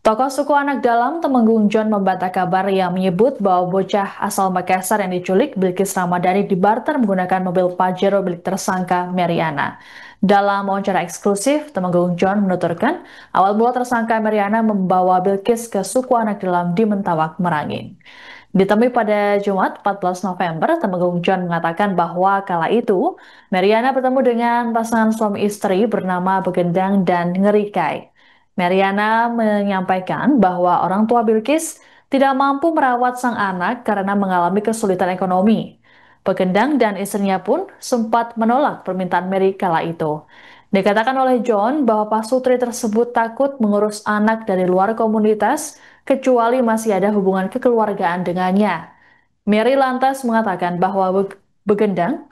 Tokoh suku anak dalam Temenggung John membantah kabar yang menyebut bahwa bocah asal Makassar yang diculik Bilkis Ramadhani dibarter menggunakan mobil Pajero milik tersangka Meriana. Dalam wawancara eksklusif, Temenggung John menuturkan awal mula tersangka Meriana membawa Bilkis ke suku anak dalam di Mentawak, Merangin. Ditemui pada Jumat 14 November, Temenggung John mengatakan bahwa kala itu Meriana bertemu dengan pasangan suami istri bernama Begendang dan Ngerikai. Meriana menyampaikan bahwa orang tua Bilkis tidak mampu merawat sang anak karena mengalami kesulitan ekonomi. Pegendang dan istrinya pun sempat menolak permintaan Mary kala itu. Dikatakan oleh John bahwa pasutri tersebut takut mengurus anak dari luar komunitas kecuali masih ada hubungan kekeluargaan dengannya. Mary lantas mengatakan bahwa Begendang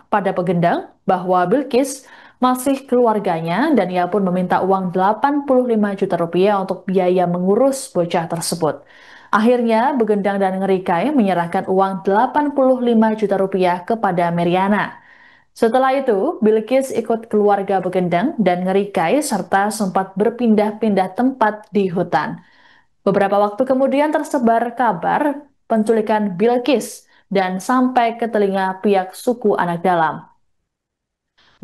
bahwa Bilkis masih keluarganya dan ia pun meminta uang 85 juta rupiah untuk biaya mengurus bocah tersebut. Akhirnya Begendang dan Ngerikai menyerahkan uang 85 juta rupiah kepada Meriana. Setelah itu, Bilkis ikut keluarga Begendang dan Ngerikai serta sempat berpindah-pindah tempat di hutan. Beberapa waktu kemudian tersebar kabar penculikan Bilkis dan sampai ke telinga pihak suku anak dalam.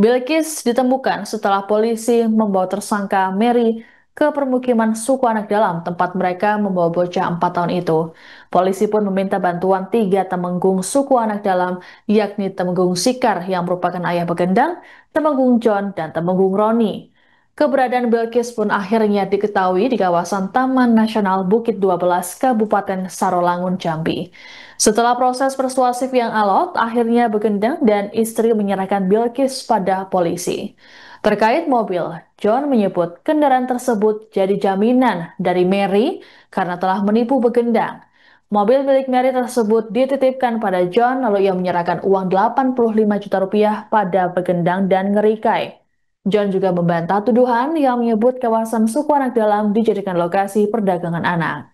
Bilkis ditemukan setelah polisi membawa tersangka Mary ke permukiman suku anak dalam tempat mereka membawa bocah 4 tahun itu. Polisi pun meminta bantuan 3 temenggung suku anak dalam, yakni Temenggung Sikar yang merupakan ayah Begendang, Temenggung John, dan Temenggung Roni. Keberadaan Bilkis pun akhirnya diketahui di kawasan Taman Nasional Bukit 12, Kabupaten Sarolangun, Jambi. Setelah proses persuasif yang alot, akhirnya Begendang dan istri menyerahkan Bilkis pada polisi. Terkait mobil, John menyebut kendaraan tersebut jadi jaminan dari Mary karena telah menipu Begendang. Mobil milik Mary tersebut dititipkan pada John lalu ia menyerahkan uang 85 juta rupiah pada Begendang dan Ngerikai. John juga membantah tuduhan yang menyebut kawasan suku anak dalam dijadikan lokasi perdagangan anak.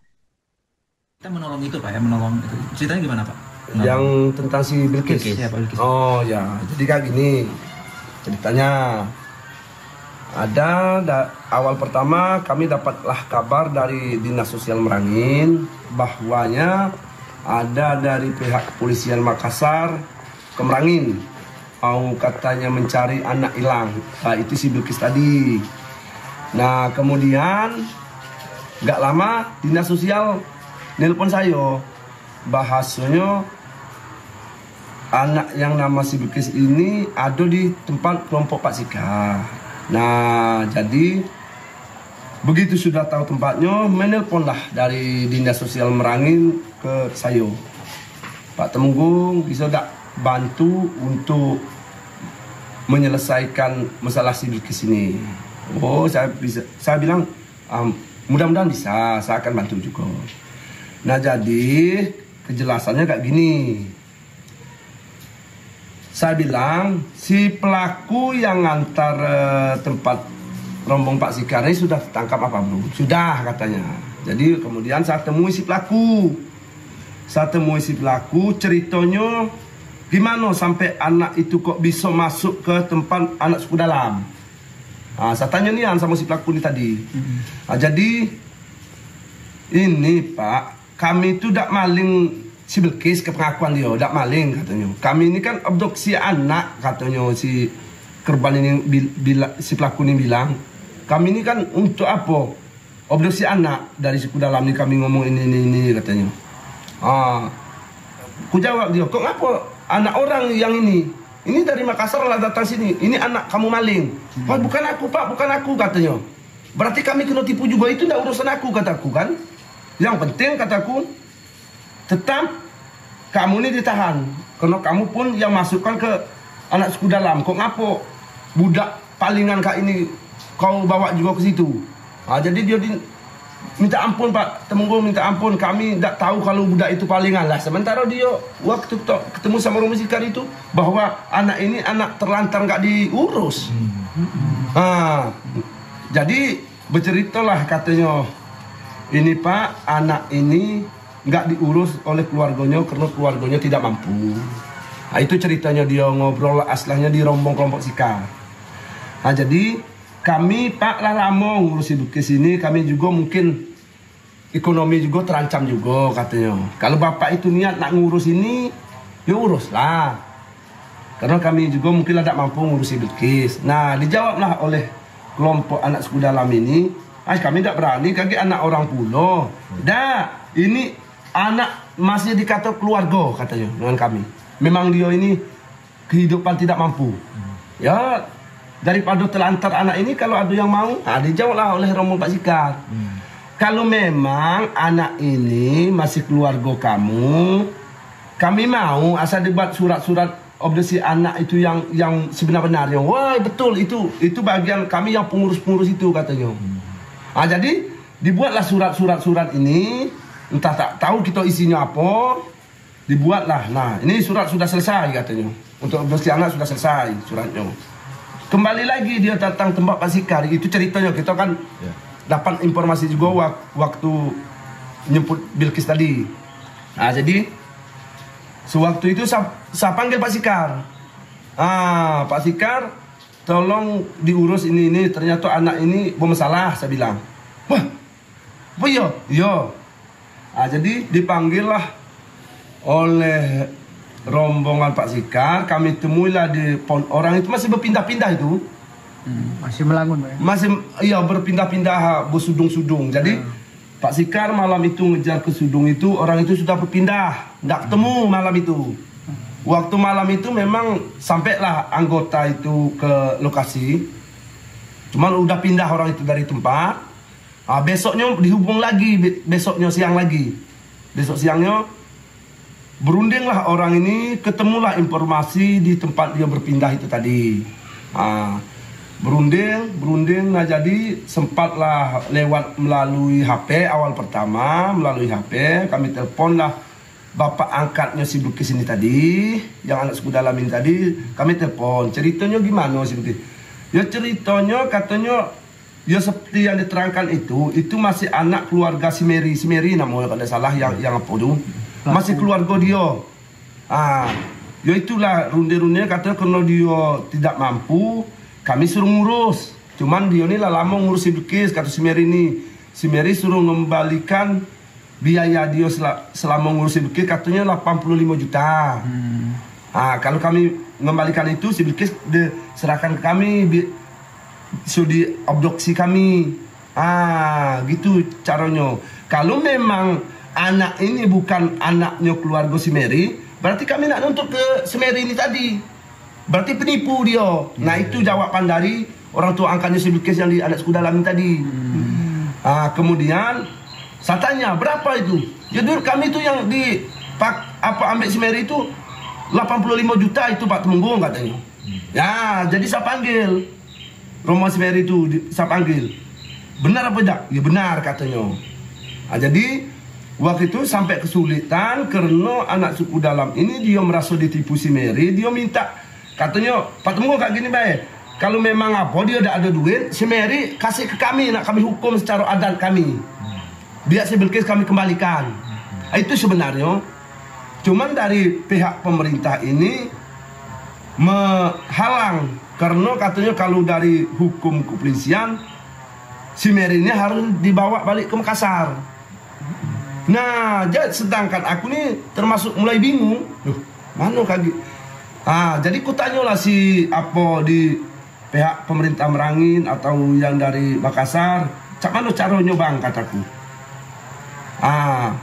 Kita menolong itu Pak ya, menolong itu. Ceritanya gimana Pak? Yang tentang si Bilkis. Ya, Pak Bilkis. Oh ya, jadi kayak gini ceritanya. Awal pertama kami dapatlah kabar dari Dinas Sosial Merangin bahwanya ada dari pihak kepolisian Makassar ke Merangin mau katanya mencari anak hilang. Nah, itu si Bilkis tadi. Nah, kemudian nggak lama Dinas Sosial nelpon saya, bahasanya anak yang nama si Bilkis ini ada di tempat kelompok Pak Sika. Nah, jadi begitu sudah tahu tempatnya, menelponlah dari Dinas Sosial Merangin ke saya. Pak Temenggung bisa tak bantu untuk menyelesaikan masalah si Bilkis ini? Oh, saya bilang mudah-mudahan bisa, saya akan bantu juga. Nah, jadi kejelasannya kayak gini. Saya bilang si pelaku yang ngantar tempat rombong Pak Sikar ini sudah tertangkap apa belum? Sudah katanya. Jadi kemudian saya temui si pelaku. Ceritanya gimana sampai anak itu kok bisa masuk ke tempat anak suku dalam. Nah, saya tanya nih sama si pelaku ini tadi. Nah, jadi ini Pak, kami itu tidak maling si Bilkis, ke pengakuan dia, tidak maling katanya. Kami ini kan abduksi anak katanya si korban ini, si pelaku ini bilang. Kami ini kan untuk apa? Abduksi anak dari suku dalam ini kami ngomong ini katanya. Ku jawab dia, kok ngapa anak orang yang ini? Ini dari Makassar lah datang sini. Ini anak kamu maling. Oh, bukan aku Pak, bukan aku katanya. Berarti kami kena tipu juga, itu tidak urusan aku kataku kan. Yang penting kataku tetap kamu ini ditahan. Karena kamu pun yang masukkan ke anak suku dalam. Kok ngapo budak palingan kak ini kau bawa juga ke situ. Jadi dia minta ampun Pak Temenggung, minta ampun. Kami tidak tahu kalau budak itu palingan lah. Sementara dia waktu ketemu sama Romo Sikar itu bahwa anak ini anak terlantar nggak diurus. Jadi berceritalah katanya, ini Pak, anak ini nggak diurus oleh keluarganya karena keluarganya tidak mampu. Nah, itu ceritanya dia ngobrol aslahnya di rombong kelompok Sikar. Nah, jadi kami Pak lah lama ngurusi Bilkis ini, kami juga mungkin ekonomi juga terancam juga katanya. Kalau bapak itu niat nak ngurus ini, ya uruslah. Karena kami juga mungkin tidak mampu ngurusi Bilqis. Nah, dijawablah oleh kelompok anak suku dalam ini, kami tidak berani, kaki anak orang pulau. Dah, ini anak masih dikata keluarga katanya dengan kami. Memang dia ini kehidupan tidak mampu. Ya, daripada telantar anak ini kalau ada yang mau, dijawablah oleh rombongan Pak Sikar. Kalau memang anak ini masih keluarga kamu, kami mau asal dibuat surat-surat obdesi anak itu yang sebenar-benarnya. Wah betul itu bagian kami yang pengurus-pengurus itu katanya. Jadi dibuatlah surat ini, entah tak tahu kita isinya apa, dibuatlah. Nah ini surat sudah selesai katanya. Untuk obdesi anak sudah selesai suratnya. Kembali lagi dia datang tempat Pak Sikar, itu ceritanya kita kan. Dapat informasi juga waktu nyebut Bilqis tadi. Nah, jadi sewaktu itu saya panggil Pak Sikar. Pak Sikar, tolong diurus ini. Ternyata anak ini bermasalah, saya bilang. Wah, apa ya? Iya. Jadi dipanggillah oleh rombongan Pak Sikar. Kami temuilah di orang itu masih berpindah-pindah itu. Masih melangun, Pak. Masih berpindah-pindah bersudung-sudung. Jadi Pak Sikar malam itu ngejar ke sudung itu, orang itu sudah berpindah, nggak ketemu malam itu. Waktu malam itu memang sampailah anggota itu ke lokasi. Cuman udah pindah orang itu dari tempat. Besoknya dihubung lagi, besoknya siang lagi. Besok siangnya berundinglah orang ini, ketemulah informasi di tempat dia berpindah itu tadi. Berunding, nah jadi sempatlah lewat melalui HP awal pertama, melalui HP kami teleponlah bapak angkatnya si Bilqis ini tadi, yang anak suku dalam ini tadi, kami telepon, ceritanya gimana sih Bilqis? Ya ceritanya katanya, ya seperti yang diterangkan itu masih anak keluarga si Mary namanya kalau tidak salah yang apa tuh, masih keluarga dia. Ya itulah runde-runde katanya karena dia tidak mampu. Kami suruh ngurus, cuman dia ini lama ngurus si Bilqis, kata si Mary ini. Si Mary suruh mengembalikan biaya dia selama ngurus si Bilqis, katanya 85 juta. Kalau kami mengembalikan itu, si Bilqis diserahkan ke kami, sudah diobduksi kami. Gitu caranya. Kalau memang anak ini bukan anaknya keluarga si Mary, berarti kami nak nuntut ke si Mary ini tadi. Berarti penipu dia. Nah itu jawaban dari orang tua angkatnya si Bilqis yang di anak suku dalam tadi. Kemudian saya tanya berapa itu? Ya dulu kami itu yang di ambil si Mary itu 85 juta itu Pak Temenggung katanya. Ya jadi saya panggil rombongan si Mary itu, saya panggil. Benar apa tidak? Ya benar katanya. Jadi waktu itu sampai kesulitan karena anak suku dalam ini dia merasa ditipu si Mary, dia minta. Katanya, Pak Temenggung kayak gini baik. Kalau memang apa dia tidak ada duit, si Mary kasih ke kami, nak kami hukum secara adat kami. Biar si Bilqis kami kembalikan. Itu sebenarnya. Cuman dari pihak pemerintah ini menghalang. Karena katanya kalau dari hukum kepolisian, si Mary ini harus dibawa balik ke Makassar. Nah, sedangkan aku ini termasuk mulai bingung. Mana kaki? Jadi ku tanyalah si apa di pihak pemerintah Merangin atau yang dari Makassar, cak mana caranya bang kataku.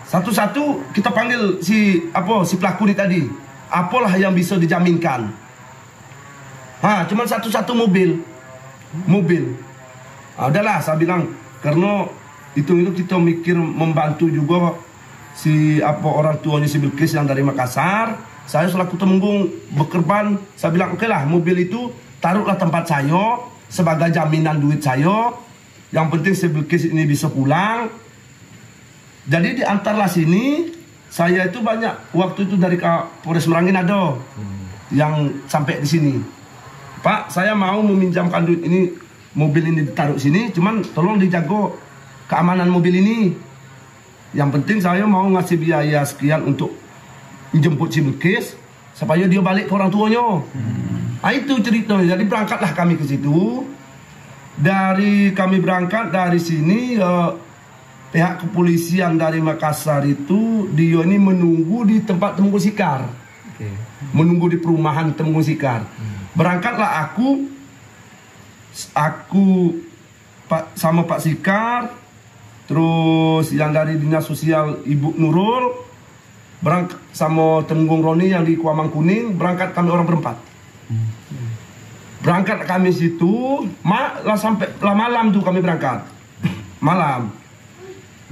Satu-satu kita panggil si pelaku ini tadi. Apalah yang bisa dijaminkan? Cuma satu-satu mobil. Udahlah saya bilang karena itu kita mikir membantu juga si orang tuanya si Bilqis yang dari Makassar. Saya selaku Temenggung berkorban, saya bilang oke lah mobil itu taruhlah tempat saya sebagai jaminan duit saya. Yang penting si Bilqis ini bisa pulang. Jadi diantarlah sini, saya itu banyak waktu itu dari Polres Merangin ada yang sampai di sini. Pak, saya mau meminjamkan duit ini, mobil ini ditaruh sini, cuman tolong dijaga keamanan mobil ini. Yang penting saya mau ngasih biaya sekian untuk jemput si Bilqis supaya dia balik ke orang tuanya. Itu ceritanya. Jadi berangkatlah kami ke situ. Kami berangkat dari sini pihak kepolisian dari Makassar itu dia ini menunggu di tempat Temenggung Sikar. Menunggu di perumahan Temenggung Sikar. Berangkatlah aku sama Pak Sikar, terus yang dari Dinas Sosial Ibu Nurul, berangkat sama Temenggung Roni yang di Kuamang Kuning, berangkat kami orang berempat. Berangkat kami situ, sampai malam tuh kami berangkat. Malam.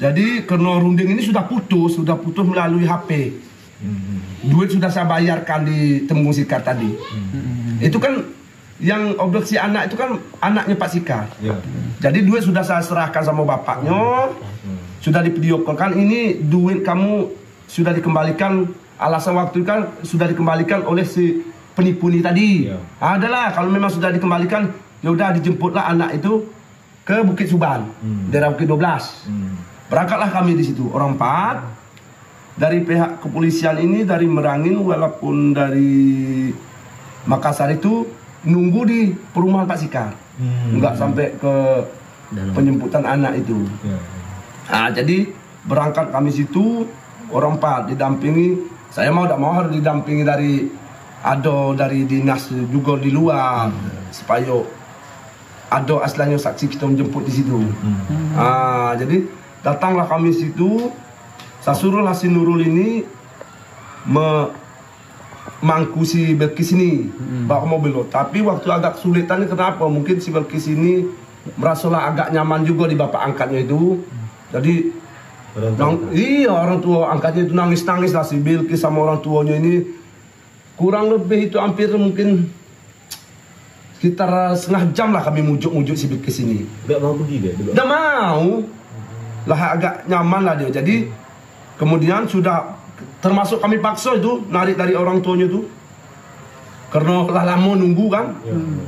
Jadi karena runding ini sudah putus melalui HP. Duit sudah saya bayarkan di Temenggung Sikar tadi. Itu kan yang obduksi anak itu kan anaknya Pak Sikar. Jadi duit sudah saya serahkan sama bapaknya. Sudah divideokan, ini duit kamu sudah dikembalikan, alasan waktu itu kan sudah dikembalikan oleh si penipu ini tadi. Adalah kalau memang sudah dikembalikan, ya udah dijemputlah anak itu ke Bukit Suban, daerah Bukit 12. Berangkatlah kami di situ, orang 4 dari pihak kepolisian ini dari Merangin walaupun dari Makassar itu nunggu di perumahan Pak Sikar, nggak sampai ke penjemputan anak itu. Jadi berangkat kami situ orang 4 didampingi, saya mau tidak mau harus didampingi dari dinas juga di luar supaya ada aslinya saksi kita menjemput di situ. Jadi datanglah kami situ, saya suruhlah si Nurul ini mangku si Belkis ini bawa mobil lo. Tapi waktu agak kesulitan kenapa? Mungkin si Belkis ini merasalah agak nyaman juga di bapak angkatnya itu. Jadi orang tua angkatnya itu nangis-nangis lah si Belkis sama orang tuanya ini. Kurang lebih itu hampir mungkin sekitar setengah jam lah kami mujuk-mujuk si Belkis ini. Gak mau pergi dia? Gak mau. Lah agak nyaman lah dia. Jadi kemudian sudah termasuk kami paksa itu narik dari orang tuanya itu. Karena lah lama nunggu kan.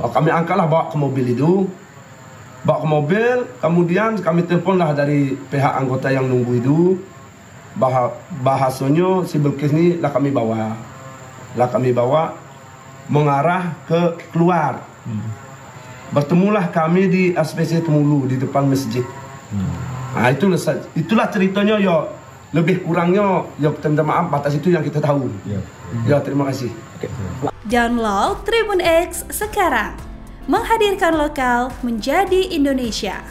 Kami angkatlah bawa ke mobil itu. Bawa ke mobil, kemudian kami telepon lah dari pihak anggota yang nunggu itu. Bahasanya si Belkis ini lah kami bawa. Mengarah ke keluar. Bertemulah kami di SPC Temulu di depan masjid. Nah itulah ceritanya ya, lebih kurangnya ya minta maaf batas itu yang kita tahu. Ya terima kasih. Download Tribun X sekarang, menghadirkan lokal menjadi Indonesia.